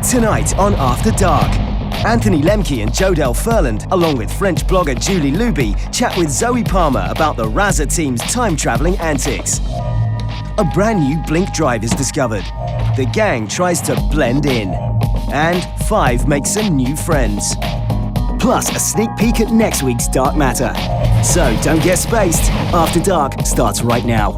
Tonight on After Dark, Anthony Lemke and Jodelle Ferland, along with French blogger Julie Luby, chat with Zoie Palmer about the Raza team's time-traveling antics. A brand new Blink drive is discovered. The gang tries to blend in. And Five makes some new friends. Plus, a sneak peek at next week's Dark Matter. So don't get spaced. After Dark starts right now.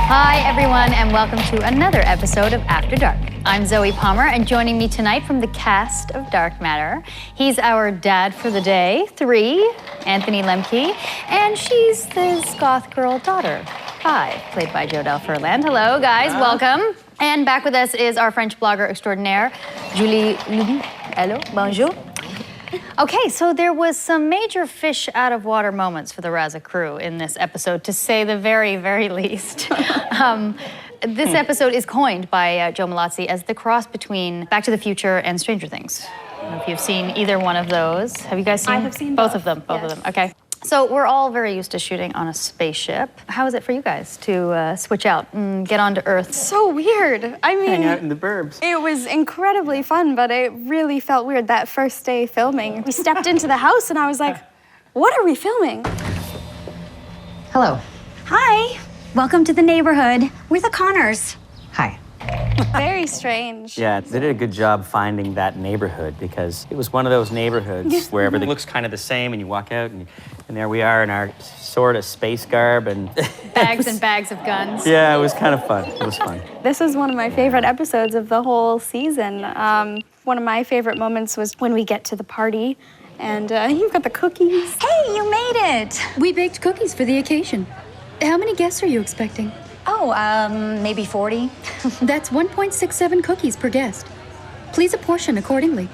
Hi, everyone, and welcome to another episode of After Dark. I'm Zoie Palmer, and joining me tonight from the cast of Dark Matter, he's our dad for the day, 3, Anthony Lemke, and she's his goth girl daughter, 5, played by Jodelle Ferland. Hello, guys, welcome. And back with us is our French blogger extraordinaire, Julie Luby. Hello, bonjour. Okay, so there was some major fish out of water moments for the Raza crew in this episode, to say the very, very least. This episode is coined by Joe Malazzi as the cross between Back to the Future and Stranger Things. I don't know if you've seen either one of those. Have you guys seen? I have seen both of them. Both yes. of them. Okay. So we're all very used to shooting on a spaceship. How is it for you guys to switch out and get onto Earth? So weird. I mean, hang out in the burbs. It was incredibly fun, but it really felt weird that first day filming. We stepped into the house and I was like, what are we filming? Hello. Hi. Welcome to the neighborhood. We're the Connors. Hi. Very strange. Yeah, they did a good job finding that neighborhood because it was one of those neighborhoods where everything looks kind of the same and you walk out and there we are in our sort of space garb and... Bags and bags of guns. Yeah, it was kind of fun. It was fun. This is one of my favorite episodes of the whole season. One of my favorite moments was when we get to the party and you've got the cookies. Hey, you made it. We baked cookies for the occasion. How many guests are you expecting? Oh, maybe 40. That's 1.67 cookies per guest. Please apportion accordingly.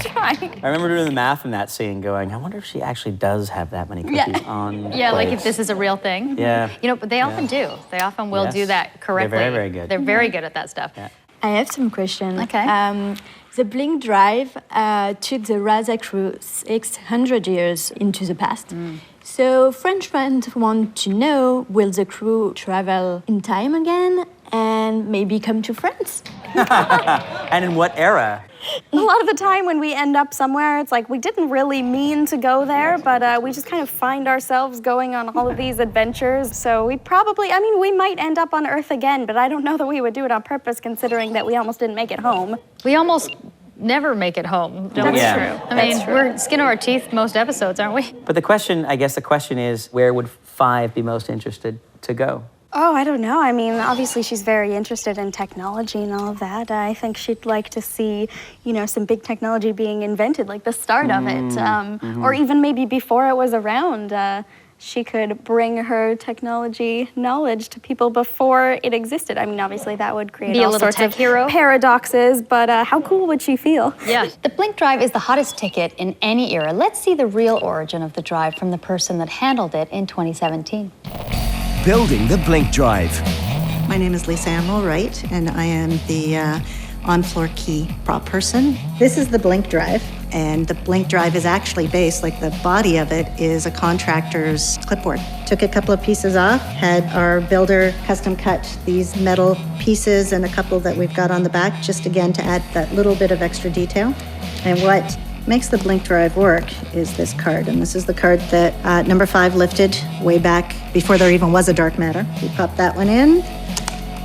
Trying. I remember doing the math in that scene going, I wonder if she actually does have that many cookies on Yeah, like plates. if this is a real thing. Yeah. You know, but they often do. They often will do that correctly. They're very, very good. They're very good at that stuff. Yeah. I have some questions. Okay. The Blink drive took the Raza crew 600 years into the past. So French fans want to know, will the crew travel in time again and maybe come to France? And in what era? A lot of the time when we end up somewhere, it's like we didn't really mean to go there, but we just kind of find ourselves going on all of these adventures. So we probably, I mean, we might end up on Earth again, but I don't know that we would do it on purpose considering that we almost didn't make it home. We almost never make it home, don't we? That's true. I mean, we're skin of our teeth most episodes, aren't we? But the question, I guess the question is, where would 5 be most interested to go? Oh, I don't know. I mean, obviously she's very interested in technology and all of that. I think she'd like to see, you know, some big technology being invented, like the start of it. Or even maybe before it was around. She could bring her technology knowledge to people before it existed. I mean, obviously that would create Be a all little sorts tech of hero. paradoxes, but how cool would she feel? Yeah. The Blink drive is the hottest ticket in any era. Let's see the real origin of the drive from the person that handled it in 2017. Building the Blink drive. My name is Lisa Wright, and I am the on-floor key prop person. This is the Blink drive, and the Blink drive is actually based, like the body of it is a contractor's clipboard. Took a couple of pieces off, had our builder custom cut these metal pieces and a couple that we've got on the back, just again to add that little bit of extra detail. And what makes the Blink drive work is this card, and this is the card that number 5 lifted way back before there even was a Dark Matter. You pop that one in,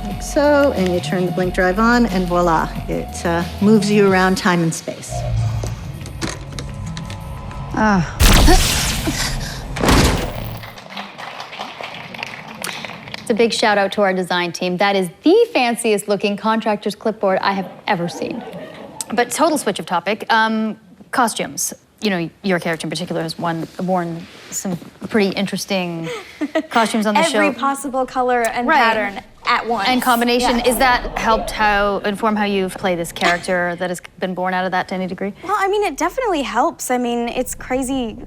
like so, and you turn the Blink drive on, and voila, it moves you around time and space. It's a big shout out to our design team. That is the fanciest looking contractor's clipboard I have ever seen. But total switch of topic. Costumes. You know, your character in particular has worn some pretty interesting costumes on the show. Every possible color and pattern at once. And combination. Yeah. Is that helped inform how you've played this character that has been born out of that to any degree? Well, I mean, it definitely helps. I mean, it's crazy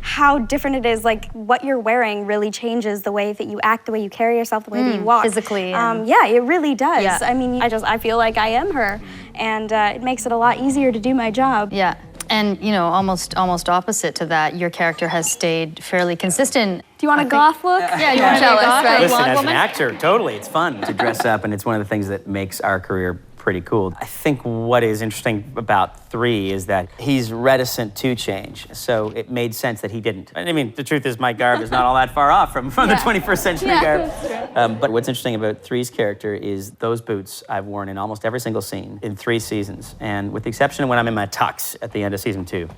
how different it is. Like, what you're wearing really changes the way that you act, the way you carry yourself, the way that you walk. Physically. Yeah, it really does. Yeah. I mean, I feel like I am her, and it makes it a lot easier to do my job. Yeah. And, you know, almost opposite to that, your character has stayed fairly consistent. Do you want a goth look? Yeah, you want to jealous, goth, right? Listen, as an woman? actor, totally, it's fun to dress up, and it's one of the things that makes our career pretty cool. I think what is interesting about 3 is that he's reticent to change, so it made sense that he didn't. I mean, the truth is my garb is not all that far off from the 21st century garb. But what's interesting about 3's character is those boots I've worn in almost every single scene in 3 seasons, and with the exception of when I'm in my tux at the end of season 2.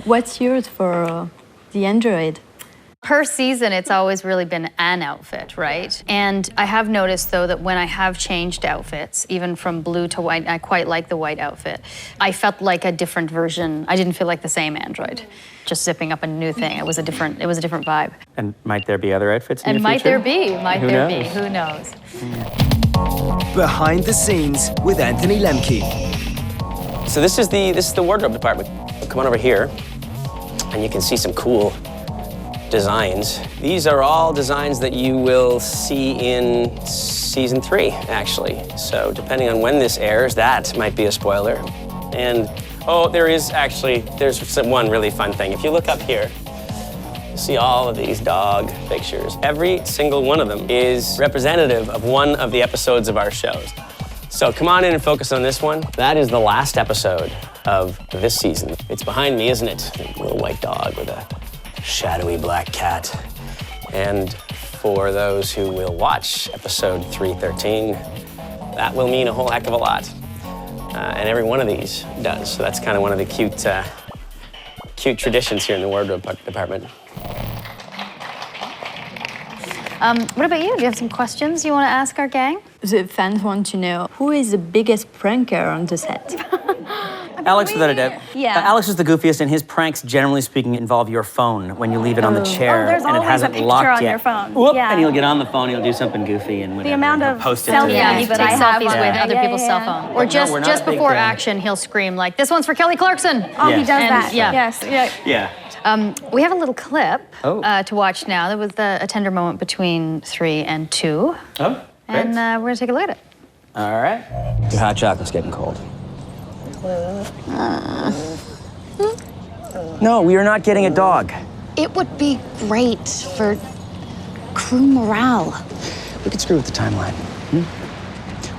What's yours for the android? Per season, it's always really been an outfit, right? And I have noticed, though, that when I have changed outfits, even from blue to white, I quite like the white outfit. I felt like a different version. I didn't feel like the same android. Just zipping up a new thing. It was a different vibe. And might there be other outfits in And your might future? there be? Might Who there knows? be? Who knows? Behind the scenes with Anthony Lemke. So this is the wardrobe department. Come on over here, and you can see some cool designs. These are all designs that you will see in season 3, actually. So depending on when this airs, that might be a spoiler. And oh, there's one really fun thing. If you look up here, you see all of these dog pictures. Every single one of them is representative of one of the episodes of our shows. So come on in and focus on this one. That is the last episode of this season. It's behind me, isn't it? A little white dog with a shadowy black cat. And for those who will watch episode 313, that will mean a whole heck of a lot. And every one of these does. So that's kind of one of the cute traditions here in the wardrobe department. What about you? Do you have some questions you want to ask our gang? The fans want to know, who is the biggest pranker on the set? Alex, without a doubt. Yeah. Alex is the goofiest, and his pranks, generally speaking, involve your phone when you leave it on the chair there's and it always hasn't a picture locked on yet. your phone. Whoop, Yeah. and he'll get on the phone, he'll do something goofy and whatever. The amount and of he'll post it selfies to Yeah, he that takes I have selfies on with it. other Yeah, people's yeah. cell phone. Or we're just not a big before fan. action, he'll scream like, "This one's for Kelly Clarkson." Oh, he Yes. does And- that. yeah. Yes. Yeah. Yeah. We have a little clip Oh. to watch now. There was a tender moment between 3 and 2. Oh, great. And we're going to take a look at it. All right. Your hot chocolate's getting cold. No, we are not getting a dog. It would be great for crew morale. We could screw with the timeline.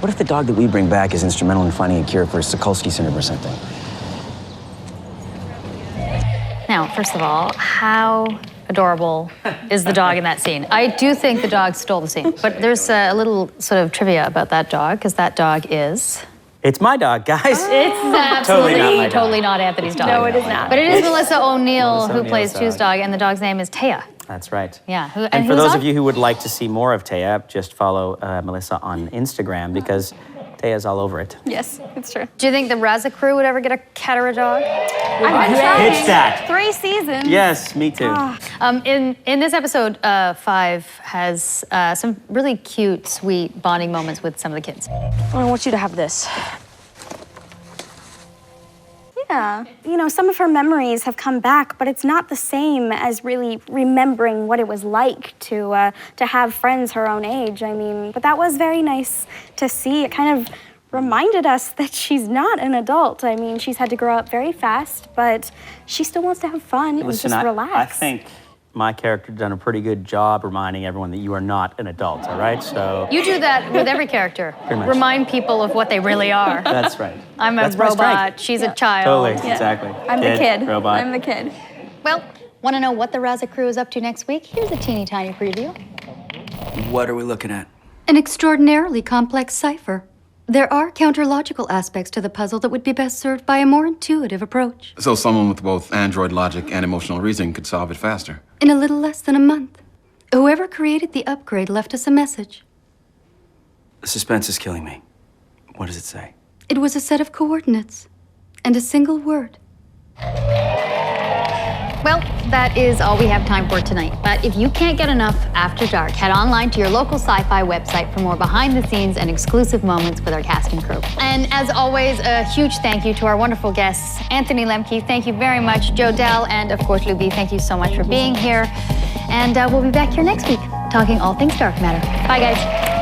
What if the dog that we bring back is instrumental in finding a cure for Sokolsky syndrome or something? Now, first of all, how adorable is the dog in that scene? I do think the dog stole the scene, but there's a little sort of trivia about that dog, because that dog is... It's my dog, guys. It's absolutely Totally not my dog. totally not Anthony's dog. No, it is not. But it is Melissa O'Neill Melissa who O'Neill's plays Tu's dog. dog, and the dog's name is Taya. That's right. Yeah. And for those of you who would like to see more of Taya, just follow Melissa on Instagram, because Taya's all over it. Yes, it's true. Do you think the Raza crew would ever get a cat or a dog? I've been trying. Pitch that. 3 seasons. Yes, me too. In this episode, 5 has some really cute, sweet bonding moments with some of the kids. I want you to have this. Yeah. You know, some of her memories have come back, but it's not the same as really remembering what it was like to have friends her own age. I mean, but that was very nice to see. It kind of reminded us that she's not an adult. I mean, she's had to grow up very fast, but she still wants to have fun and Listen, just relax. I think my character done a pretty good job reminding everyone that you are not an adult, all right? So You do that with every character. Pretty much. Remind people of what they really are. that's right. I'm a That's my robot. strength. She's a child. Totally, exactly. I'm the kid. Robot. I'm the kid. Well, want to know what the Raza crew is up to next week? Here's a teeny tiny preview. What are we looking at? An extraordinarily complex cipher. There are counterlogical aspects to the puzzle that would be best served by a more intuitive approach. So someone with both android logic and emotional reasoning could solve it faster. In a little less than a month, whoever created the upgrade left us a message. The suspense is killing me. What does it say? It was a set of coordinates and a single word. Well, that is all we have time for tonight. But if you can't get enough After Dark, head online to your local Sci-Fi website for more behind the scenes and exclusive moments with our cast and crew. And as always, a huge thank you to our wonderful guests, Anthony Lemke, thank you very much, Jodelle, and of course, Luby, thank you so much for being here. And we'll be back here next week, talking all things dark matter. Bye, guys.